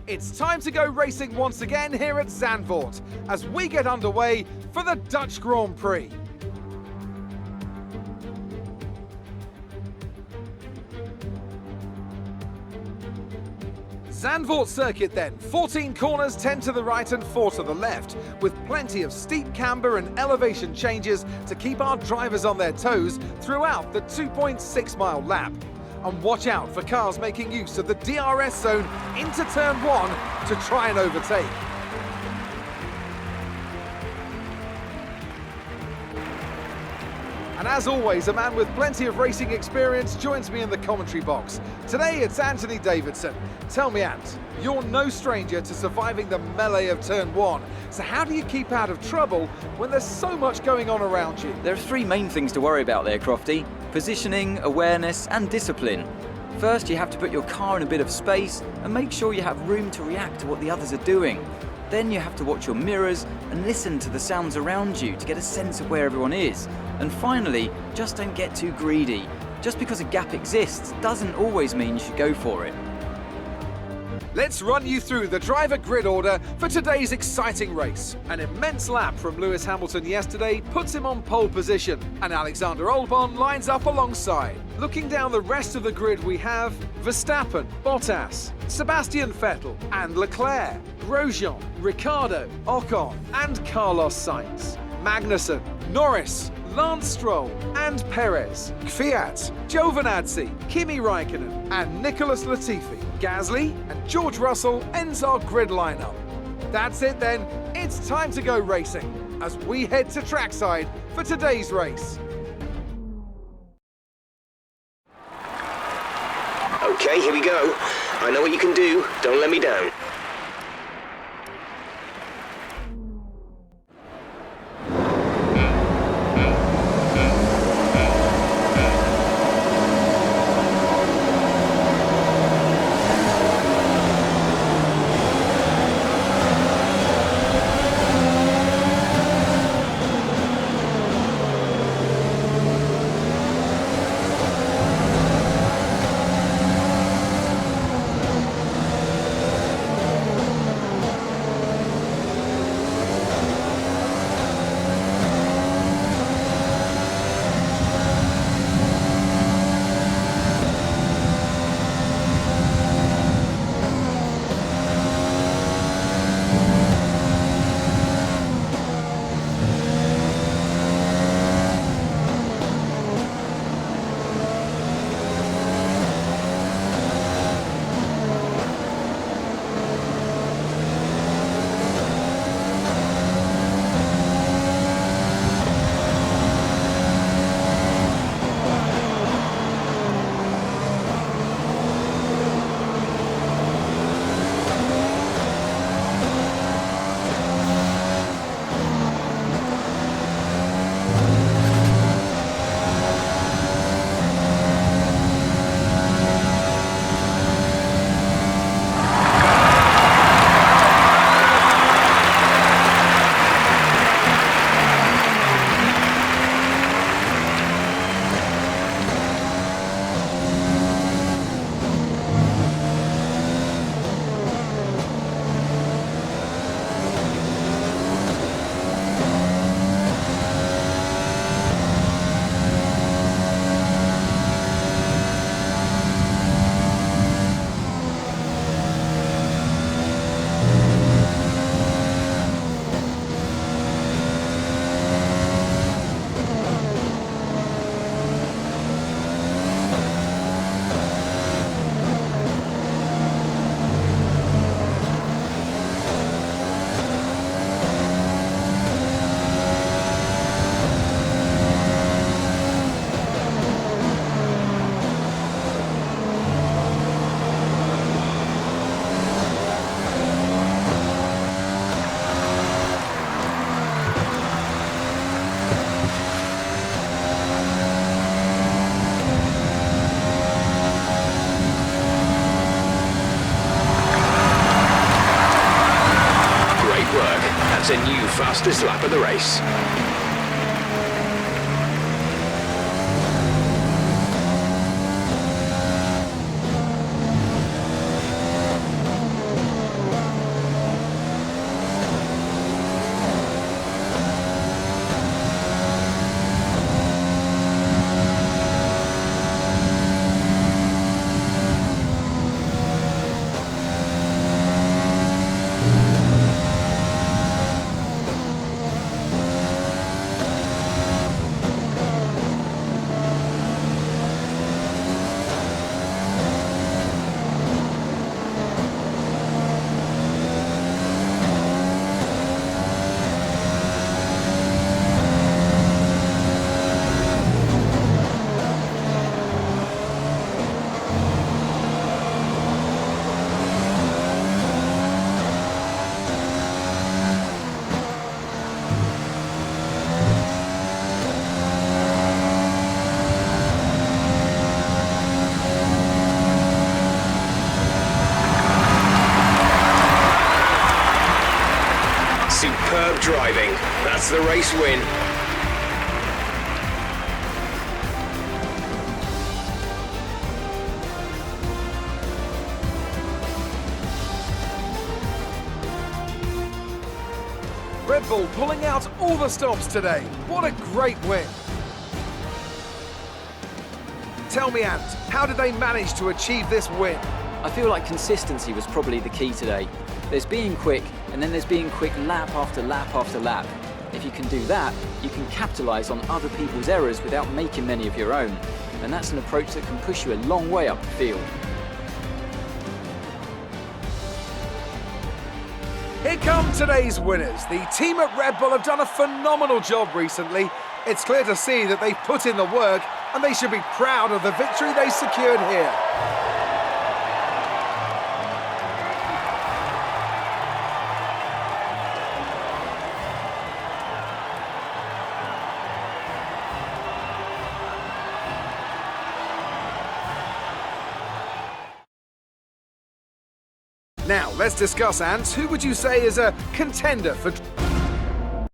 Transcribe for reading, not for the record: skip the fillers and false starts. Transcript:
It's time to go racing once again here at Zandvoort as we get underway for the Dutch Grand Prix. Zandvoort circuit then, 14 corners, 10 to the right and 4 to the left, with plenty of steep camber and elevation changes to keep our drivers on their toes throughout the 2.6 mile lap. And watch out for cars making use of the DRS zone into turn 1 to try and overtake. And as always, a man with plenty of racing experience joins me in the commentary box. Today it's Anthony Davidson. Tell me, Ant, you're no stranger to surviving the melee of turn 1. So how do you keep out of trouble when there's so much going on around you? There are three main things to worry about there, Crofty. Positioning, awareness and discipline. First, you have to put your car in a bit of space and make sure you have room to react to what the others are doing. Then you have to watch your mirrors and listen to the sounds around you to get a sense of where everyone is. And finally, just don't get too greedy. Just because a gap exists doesn't always mean you should go for it. Let's run you through the driver grid order for today's exciting race. An immense lap from Lewis Hamilton yesterday puts him on pole position, and Alexander Albon lines up alongside. Looking down the rest of the grid, we have Verstappen, Bottas, Sebastian Vettel and Leclerc, Grosjean, Ricciardo, Ocon and Carlos Sainz, Magnussen, Norris, Lance Stroll and Perez, Kvyat, Giovinazzi, Kimi Raikkonen and Nicholas Latifi. Gasly and George Russell ends our grid lineup. That's it then, it's time to go racing as we head to trackside for today's race. Okay, here we go. I know what you can do, don't let me down. A new fastest lap of the race. That's the race win. Red Bull pulling out all the stops today. What a great win. Tell me, Ant, how did they manage to achieve this win? I feel like consistency was probably the key today. There's being quick, and then there's being quick lap after lap after lap. If you can do that, you can capitalise on other people's errors without making many of your own. And that's an approach that can push you a long way up the field. Here come today's winners. The team at Red Bull have done a phenomenal job recently. It's clear to see that they've put in the work, and they should be proud of the victory they secured here. Now, let's discuss, Ants. Who would you say is a contender for...